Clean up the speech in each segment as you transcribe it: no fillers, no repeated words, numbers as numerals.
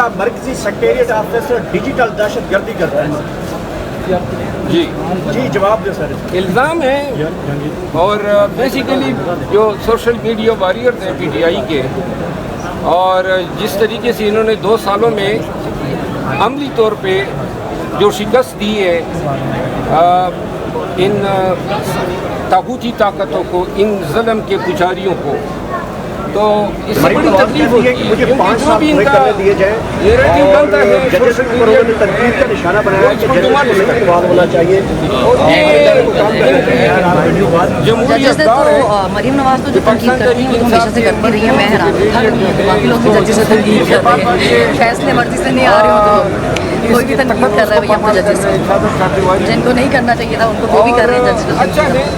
کا مرکزی secretariat office digital دہشت گردی کرتا ہے؟ جی جواب دیں سر. الزام ہے اور بیسیکلی جو سوشل میڈیا واریئرز ہیں پی ٹی آئی کے، اور جس طریقے سے انہوں نے 2 سالوں میں عملی طور پہ جو شکست دی ہے ان طاغوتی طاقتوں کو، ان ظلم کے پجاریوں کو، تو اس سے بڑی تکلیف ہوتی ہے مجھے کیونکہ 5 جو سال بھی ان پورے کا کرنے دیے جائیں. نیریٹو بنتا ہے ججز سوشل کو میڈیا انہوں نے تنقید کا نشانہ بنایا کہ ججز کو استقبال ہونا چاہیے. جمہوریت ججز دار ہے. تو مریم نواز تو جو تنقید کرتی ہیں وہ تو ہمیشہ سے کرتی رہی ہیں. میں حیران ہوں باقی لوگ بھی ججز سے تنقید کر رہے ہیں، فیصلے مرضی سے نہیں آ رہے ہوں تو کوئی بھی تنقید کر رہا ہے بھائی ہم تو ججز سے، جن کو نہیں کرنا چاہیے تھا ان کو وہ بھی کر رہے ہیں ججز. اچھا ہے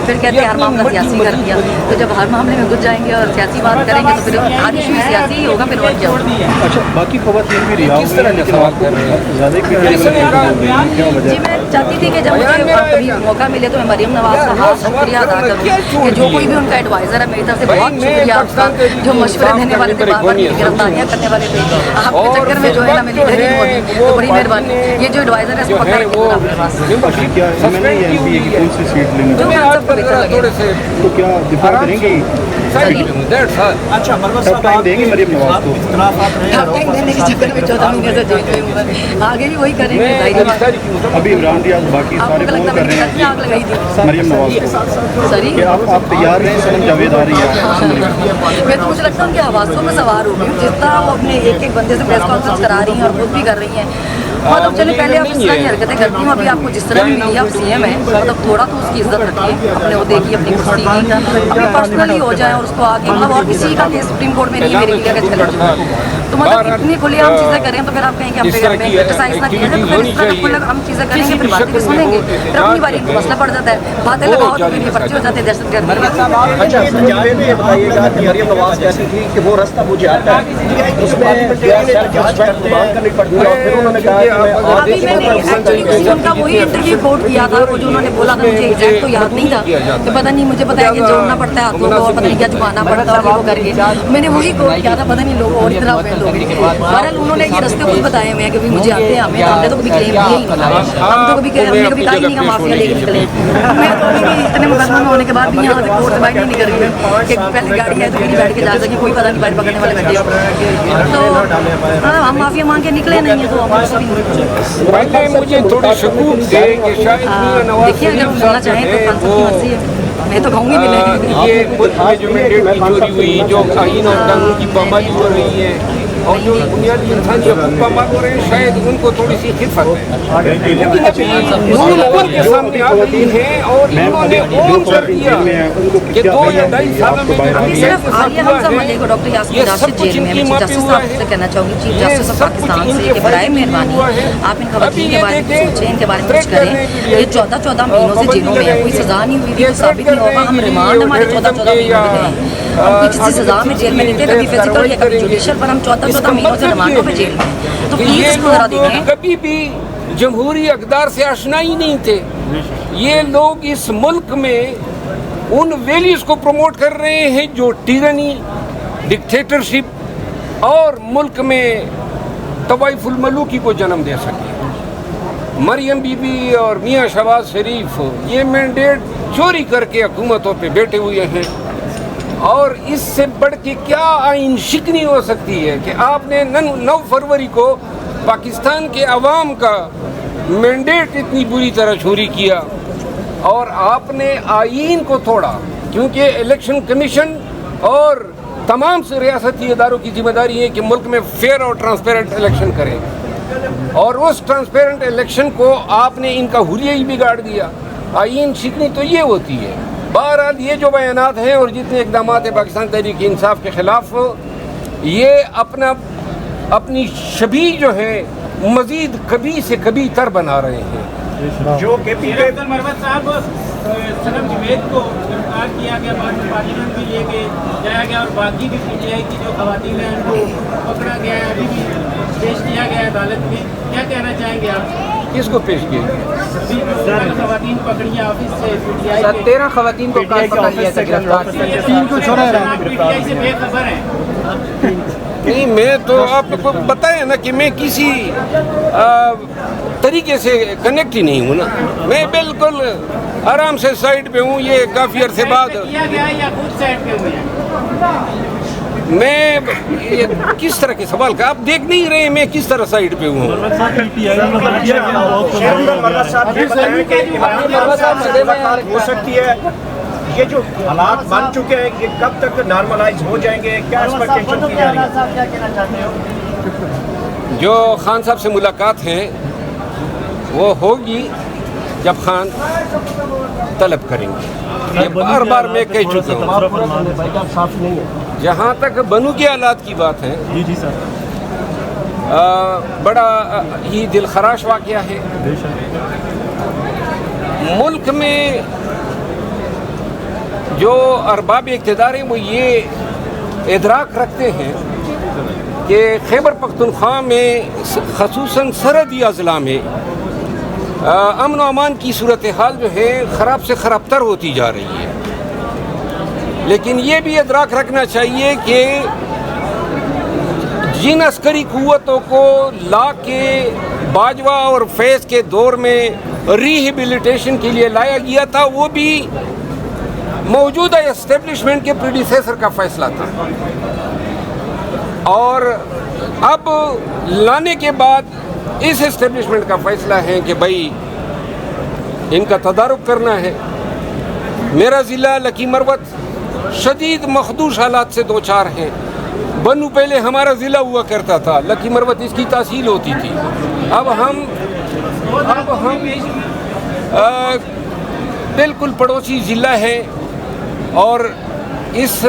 پھر کہتے ہیں ہر معاملہ سیاسی کر دیا. تو جب ہر معاملے میں گھس جائیں گے اور سیاسی بات کریں گے تو پھر ہر ایشو سیاسی ہی ہوگا، پھر اور کیا ہوگا. اچھا باقی خواتین بھی رہا کس طرح کے سوال کر رہے ہیں؟ جی میں چاہتی تھی کہ جب مجھے کبھی موقع ملے تو میں مریم نواز کا خاص شکریہ ادا کروں کہ جو کوئی بھی ان کا ایڈوائزر ہے میری طرف سے بہت شکریہ آپ کا، جو مشورے دینے والے تھے، بار بار گرفتاریاں کرنے والے تھے، آپ کے چکر میں جو ہے نا میری ڈری ہوگی تو بڑی مہربانی. یہ جو ایڈوائزر ہے اس کو پکڑ کے دو اپنے پاس جو سب کو بہتر لگے. تو کیا دفاع کریں گے؟ اچھا مروت صاحب آپ دیں گے مریم نواز کو؟ اختلافات رہے آپ ٹائم دینے کے چکر میں 14 مہینے سے جیل میں ہوں، آگے بھی وہی کریں گے. ابھی عمران ریاض باقی آپ سارے کو فون لگتا کر رہے ہے ہیں آگ لگائی تھی مریم نواز کو سری. کہ آپ تیار ہیں؟ سنم جاوید آ رہی ہے. میں تو مجھے لگتا ہے ان کے حواسوں میں سوار ہو گئی ہوں، جس طرح وہ اپنے ایک ایک بندے سے پریس کانفرنس کرا رہی ہیں اور خود بھی کر رہی ہیں. مطلب چلے پہلے آپ اس طرح کی حرکتیں کرتی ہوں، ابھی آپ کو جس طرح بھی ملی آپ سی ایم ہیں مطلب تھوڑا تو اس کی عزت رکھیے، اپنے عہدے کی، اپنی کرسی کی، اپنے پرسنلی ہو جائیں اور اس کو آگے مطلب اور کسی کا کیس سپریم کورٹ میں نہیں میرے لیے کہ چلے تو مطلب اتنی کھلی عام چیزیں کریں تو پھر آپ کہیں کہ ہم پہ کرٹیسائز نہ کیا جائے، تو پھر اس طرح کھلی عام چیزیں کریں گے، پھر باتیں بھی سنیں گے، پھر اپنی باری ان کو مسئلہ پڑ جاتا ہے، باتیں لگاؤ تو پھر یہ پرچے ہو جاتے ہیں دہشت گردی. اچھا جاوید میں یہ بتائیے گا کہ مریم نواز کہتی تھی کہ وہ راستہ مجھے آتا ہے، اس میں جانچ کرنی پڑتی ہے، اور پھر انہوں نے کہا کہ ابھی میں نے ایکچولی اسی ان کا وہی انٹرویو کوٹ کیا تھا، وہ جو انہوں نے بولا تھا مجھے ایگزیکٹ تو یاد نہیں تھا کہ پتہ نہیں مجھے پتا ہے کہ جوڑنا پڑتا ہے ہاتھوں کو اور پتہ نہیں کیا چھپانا پڑتا ہے وہ کر کے میں نے وہی کوٹ کیا تھا. پتہ نہیں لوگ اور اتنا اویل ہو گئے. بہرحال انہوں نے یہ رستے خود بتائے ہوئے ہیں کہ مجھے آتے ہیں، ہم نے تو کبھی کلیم کیا ہی نہیں، ہم تو کبھی ہم نے کبھی کہا ہی نہیں کہ مافیا لے کے نکلے. میں تو اتنے مقدمے میں ہونے کے بعد بھی یہاں سے کورٹ سے باہر نہیں نکل رہی ہوں کہ پہلے گاڑی ہے تو نہیں بیٹھ کے جا سکے، کوئی پتہ نہیں بیٹھ پکڑنے والے بیٹھے ہو تو ہم معافیا مانگ کے نکلے نہیں ہیں تو ہم پہلے مجھے تھوڑی شکوک تھے کہ شاید میاں نواز دیکھیے اگر وہ ملنا چاہیں تو خان صاحب کی مرضی ہے، میں تو کہوں گی ملے. یہ ملک میں جو مینڈیٹ کی چوری ہوئی، جو آئین اور قانون کی پامالی ہو رہی ہے اور جو بنیادی انسانی حقوق پامال ہو رہے ہیں، شاید ان کو تھوڑی سی خفت ہے، لیکن ابھی نور کے سامنے آ گئی ہیں اور انہوں نے اون کر دیا کہ 2 یا 2.5 سالوں میں ابھی صرف عالیہ حمزہ ملک کو ڈاکٹر یاسمین راشد جیل میں. میں چیف جسٹس صاحب سے کہنا چاہوں گی، چیف جسٹس آف پاکستان سے کہ برائے مہربانی آپ ان خواتین کے بارے میں سوچیں، ان کے بارے میں کچھ کریں. یہ 14 مہینوں سے جیلوں میں ہے، کوئی سزا نہیں ہوئی تھی، کوئی ثابت نہیں ہوگا. ہم ریمانڈ ہمارے 14 مہینوں میں گئے، ہم کوئی کسی سزا میں جیل میں نہیں تھے، کبھی فزیکل یا کبھی جوڈیشل، پر ہم 14 مہینوں سے ریمانڈوں پہ جیل میں. تو پلیز اس کو ذرا دیکھیں. کبھی بھی جمہوری اقدار سے آشنا ہی نہیں تھے. یہ لوگ اس ملک میں ان ویلیوز کو پروموٹ کر رہے ہیں جو ٹیرنی، ڈکٹیٹرشپ اور ملک میں طوائف الملوکی کو جنم دے سکے. مریم بی بی اور میاں شہباز شریف یہ مینڈیٹ چوری کر کے حکومتوں پہ بیٹھے ہوئے ہیں، اور اس سے بڑھ کے کیا آئین شکنی ہو سکتی ہے کہ آپ نے 9 فروری کو پاکستان کے عوام کا مینڈیٹ اتنی بری طرح چوری کیا اور آپ نے آئین کو توڑا، کیونکہ الیکشن کمیشن اور تمام سے ریاستی اداروں کی ذمہ داری ہے کہ ملک میں فیئر اور ٹرانسپیرنٹ الیکشن کریں، اور اس ٹرانسپیرنٹ الیکشن کو آپ نے ان کا حلیہ ہی بگاڑ دیا. آئین شکنی تو یہ ہوتی ہے. بہرحال یہ جو بیانات ہیں اور جتنے اقدامات ہیں پاکستان تحریک انصاف کے خلاف، یہ اپنی شبیہ جو ہے مزید کبھی سے کبھی تر بنا رہے ہیں. جو کہ مروت صاحب سنم جاوید کو گرفتار کیا گیا، بعد میں پارلیمنٹ بھی لے کے جایا گیا، اور باقی بھی پی ٹی آئی کی جو خواتین ہیں ان کو پکڑا گیا ہے، ابھی بھی پیش کیا گیا ہے عدالت میں. کیا کہنا چاہیں گے آپ؟ کس کو پیش کیا گیا؟ خواتین پکڑی ہیں آفس سے پی ٹی آئی 13 خواتین کو کل پکڑ لیا تھا، گرفتار پی ٹی آئی سے بے خبر ہیں. نہیں میں تو آپ کو بتایا نا کہ میں کسی طریقے سے کنیکٹ ہی نہیں ہوں نا. میں بالکل آرام سے سائڈ پہ ہوں. یہ کافی عرصے بعد کیا گیا ہے یا خود سائڈ پہ ہوئے ہیں؟ میں کس طرح کے سوال کا آپ دیکھ نہیں رہے میں کس طرح سائڈ پہ ہوں. مرزا صاحب یہ بتائیں کہ عمران خان صاحب سے ملاقات ہو سکتی ہے. یہ جو حالات بن چکے ہیں یہ کب تک نارملائز ہو جائیں گے؟ کیا ایکسپیکٹیشن کی جا رہی ہے؟ جو خان صاحب سے ملاقات ہے وہ ہوگی جب خان طلب کریں گے. یہ بار بار میں کہہ چکا ہوں. جہاں تک بنو کے حالات کی بات ہے جی سر بڑا ہی دل خراش واقعہ ہے. ملک میں جو ارباب اقتدار ہیں وہ یہ ادراک رکھتے ہیں کہ خیبر پختونخوا میں خصوصاً سرحدی اضلاع میں امن و امان کی صورتحال جو ہے خراب سے خراب تر ہوتی جا رہی ہے. لیکن یہ بھی ادراک رکھنا چاہیے کہ جن عسکری قوتوں کو لا کے باجوہ اور فیض کے دور میں ریہیبلیٹیشن کے لیے لایا گیا تھا وہ بھی موجودہ اسٹیبلشمنٹ کے پریڈیسیسر کا فیصلہ تھا. اور اب لانے کے بعد اس اسٹیبلشمنٹ کا فیصلہ ہے کہ بھائی ان کا تدارک کرنا ہے. میرا ضلع لکی مروت شدید مخدوش حالات سے دوچار ہیں. بنو پہلے ہمارا ضلع ہوا کرتا تھا, لکی مروت اس کی تحصیل ہوتی تھی. اب ہم بالکل پڑوسی ضلع ہے اور اس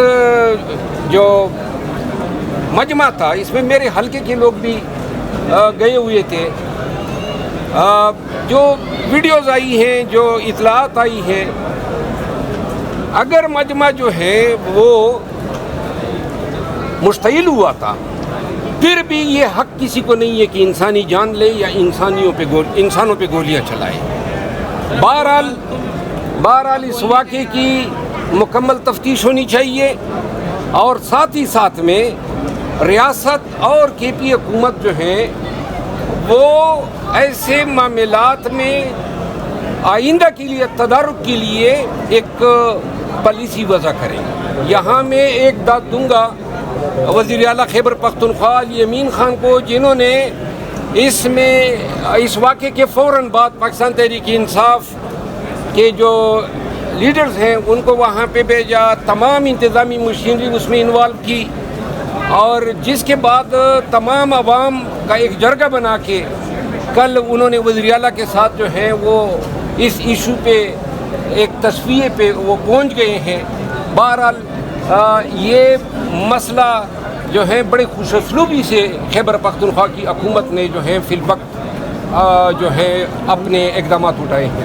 جو مجمع تھا اس میں میرے حلقے کے لوگ بھی گئے ہوئے تھے. جو ویڈیوز آئی ہیں, جو اطلاعات آئی ہیں, اگر مجمع جو ہے وہ مشتعل ہوا تھا پھر بھی یہ حق کسی کو نہیں ہے کہ انسانی جان لے یا انسانوں پہ گولیاں چلائے. بہرحال اس واقعے کی مکمل تفتیش ہونی چاہیے اور ساتھ ہی ساتھ میں ریاست اور کے پی حکومت جو ہے وہ ایسے معاملات میں آئندہ کے لیے تدارک کے لیے ایک پالیسی وضع کریں. یہاں میں ایک داد دوں گا وزیر اعلیٰ خیبر پختونخوا علی امین خان کو, جنہوں نے اس واقعے کے فوراً بعد پاکستان تحریک انصاف کے جو لیڈرز ہیں ان کو وہاں پہ بھیجا, تمام انتظامی مشینری اس میں انوالو کی اور جس کے بعد تمام عوام کا ایک جرگہ بنا کے کل انہوں نے وزیر اعلیٰ کے ساتھ جو ہے وہ اس ایشو پہ ایک تصفیے پہ وہ پہنچ گئے ہیں. بہرحال یہ مسئلہ جو ہے بڑے خوش اسلوبی سے خیبر پختونخوا کی حکومت نے جو ہے فی الوقت جو ہے اپنے اقدامات اٹھائے ہیں.